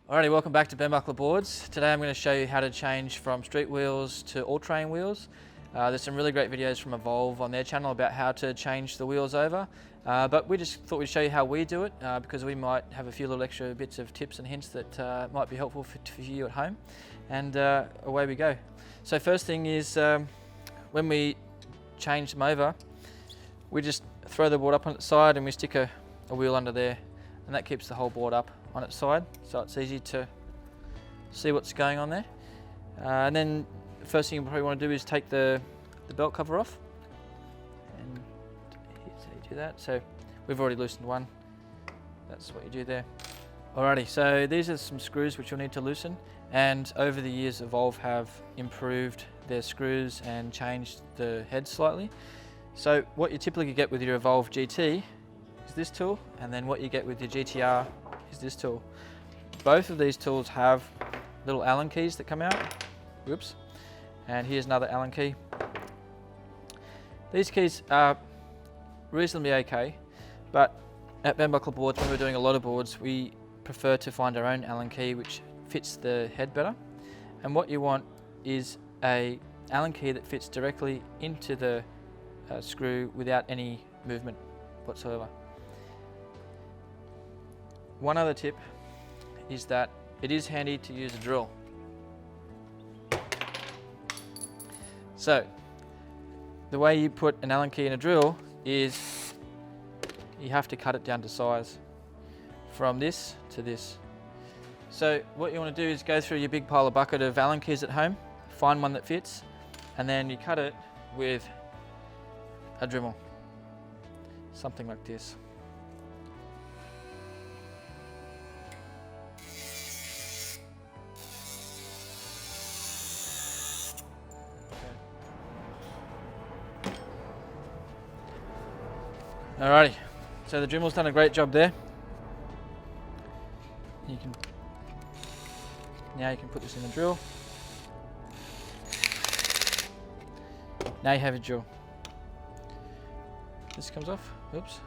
Alrighty, welcome back to Burnbuckler Boards. Today I'm going to show you how to change from street wheels to all-terrain wheels. There's some really great videos from Evolve on their channel about how to change the wheels over, but we just thought we'd show you how we do it because we might have a few little extra bits of tips and hints that might be helpful for you at home, and away we go. So first thing is when we change them over, we just throw the board up on its side and we stick a wheel under there, and that keeps the whole board up on its side, so it's easy to see what's going on there. And then the first thing you probably want to do is take the belt cover off, and here's how you do that. So we've already loosened one, that's what you do there. Alrighty, so these are some screws which you'll need to loosen, and over the years Evolve have improved their screws and changed the head slightly. So what you typically get with your Evolve GT is this tool, and then what you get with your GTR is this tool. Both of these tools have little Allen keys that come out. Whoops. And here's another Allen key. These keys are reasonably okay, but at Burnbuckler Boards, when we're doing a lot of boards, we prefer to find our own Allen key which fits the head better. And what you want is a Allen key that fits directly into the screw without any movement whatsoever. One other tip is that it is handy to use a drill. So the way you put an Allen key in a drill is you have to cut it down to size from this to this. So what you want to do is go through your big pile of bucket of Allen keys at home, find one that fits, and then you cut it with a Dremel, something like this. Alrighty, so the Dremel's done a great job there. Now you can put this in the drill. Now you have a drill. This comes off, oops.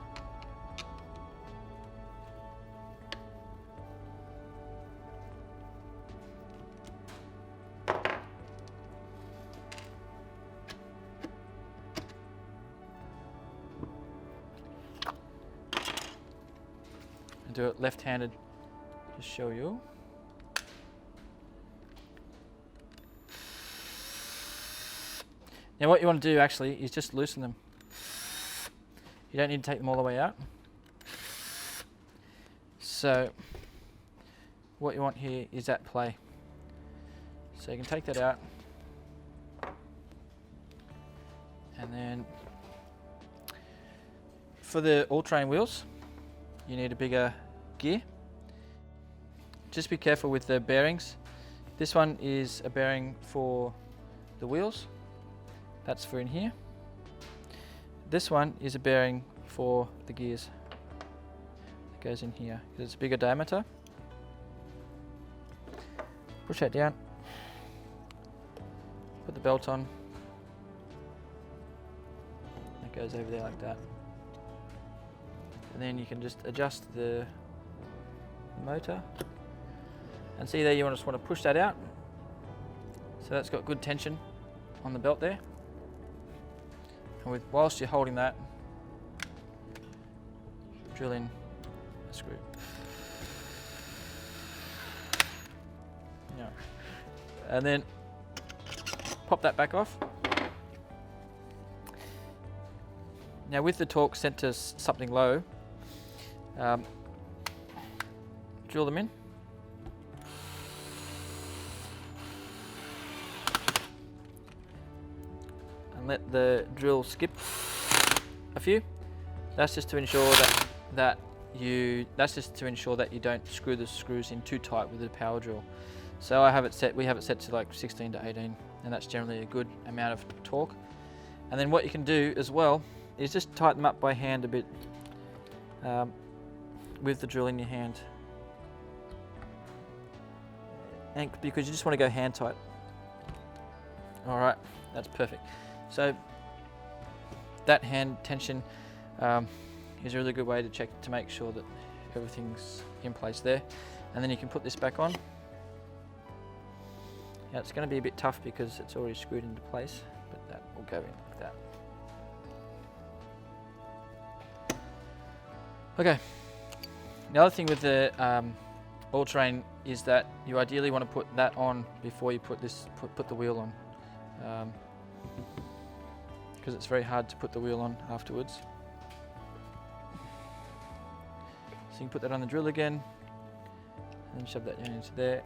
Do it left-handed to show you. Now what you want to do actually is just loosen them. You don't need to take them all the way out. So what you want here is at play. So you can take that out, and then for the all-terrain wheels you need a bigger gear. Just be careful with the bearings. This one is a bearing for the wheels, that's for in here. This one is a bearing for the gears, it goes in here because it's a bigger diameter. Push that down, put the belt on, it goes over there like that. And then you can just adjust the motor, and see there, you just want to push that out so that's got good tension on the belt there, and whilst you're holding that, drill in a screw. Yeah. And then pop that back off. Now with the torque set to something low, drill them in. And let the drill skip a few. That's just to ensure that you don't screw the screws in too tight with the power drill. So we have it set to like 16 to 18, and that's generally a good amount of torque. And then what you can do as well is just tighten them up by hand a bit with the drill in your hand, and because you just want to go hand tight. Alright, that's perfect. So that hand tension is a really good way to check to make sure that everything's in place there. and then you can put this back on. Now it's going to be a bit tough because it's already screwed into place, but that will go in like that. Okay, the other thing with the all-terrain is that you ideally want to put that on before you put the wheel on, because it's very hard to put the wheel on afterwards. So you can put that on the drill again, and then shove that down into there.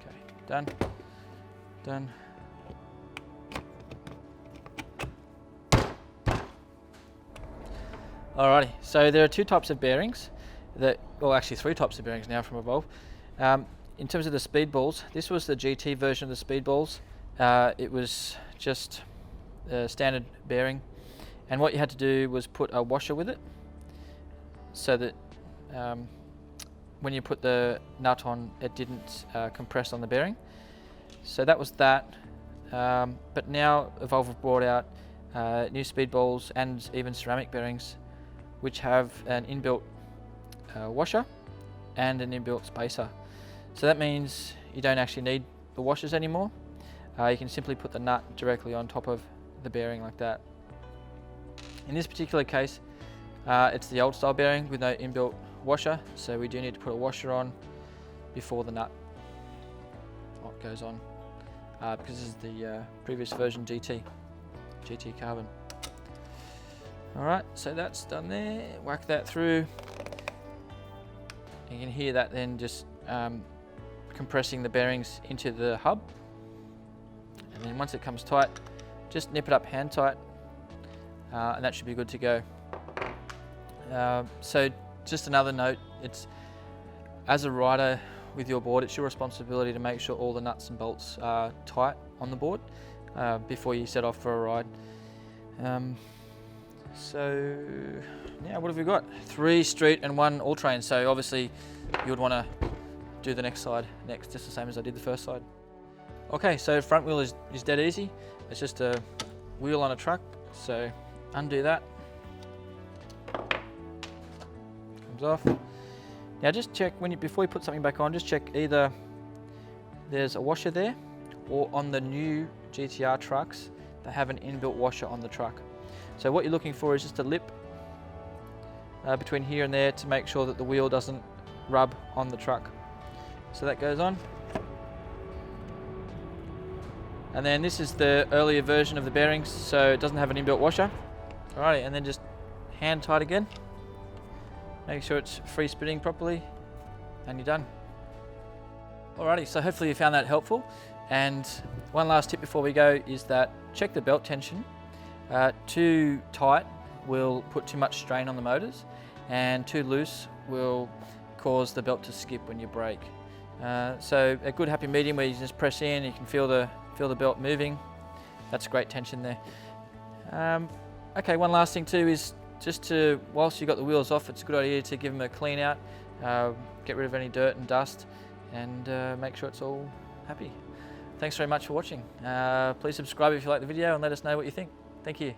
Okay, done, done. Alrighty, so there are two types of bearings, well actually three types of bearings now from Evolve. In terms of the speed balls, this was the GT version of the speed balls. It was just a standard bearing, and what you had to do was put a washer with it, so that when you put the nut on, it didn't compress on the bearing. So that was that, but now Evolve have brought out new speed balls and even ceramic bearings, which have an inbuilt washer and an inbuilt spacer. So that means you don't actually need the washers anymore. You can simply put the nut directly on top of the bearing like that. In this particular case, it's the old style bearing with no inbuilt washer, so we do need to put a washer on before the nut goes on, because this is the previous version GT carbon. Alright, so that's done there. Whack that through. You can hear that then just compressing the bearings into the hub. And then once it comes tight, just nip it up hand tight, and that should be good to go. So just another note, it's as a rider with your board, it's your responsibility to make sure all the nuts and bolts are tight on the board before you set off for a ride. So yeah, what have we got? 3 street and 1 all-terrain. So obviously you would want to do the next side next, just the same as I did the first side. Okay, so front wheel is dead easy. It's just a wheel on a truck. So undo that. Comes off. Now just check before you put something back on, just check either there's a washer there, or on the new GTR trucks, they have an inbuilt washer on the truck. So what you're looking for is just a lip between here and there to make sure that the wheel doesn't rub on the truck. So that goes on. And then this is the earlier version of the bearings, so it doesn't have an inbuilt washer. Alrighty, and then just hand tight again. Make sure it's free spinning properly, and you're done. Alrighty, so hopefully you found that helpful. And one last tip before we go is that check the belt tension. Too tight will put too much strain on the motors, and too loose will cause the belt to skip when you brake. So a good happy medium where you just press in, you can feel the belt moving. That's great tension there. Okay, one last thing too is just to, whilst you've got the wheels off, it's a good idea to give them a clean out, get rid of any dirt and dust, and make sure it's all happy. Thanks very much for watching. Please subscribe if you like the video and let us know what you think. Thank you.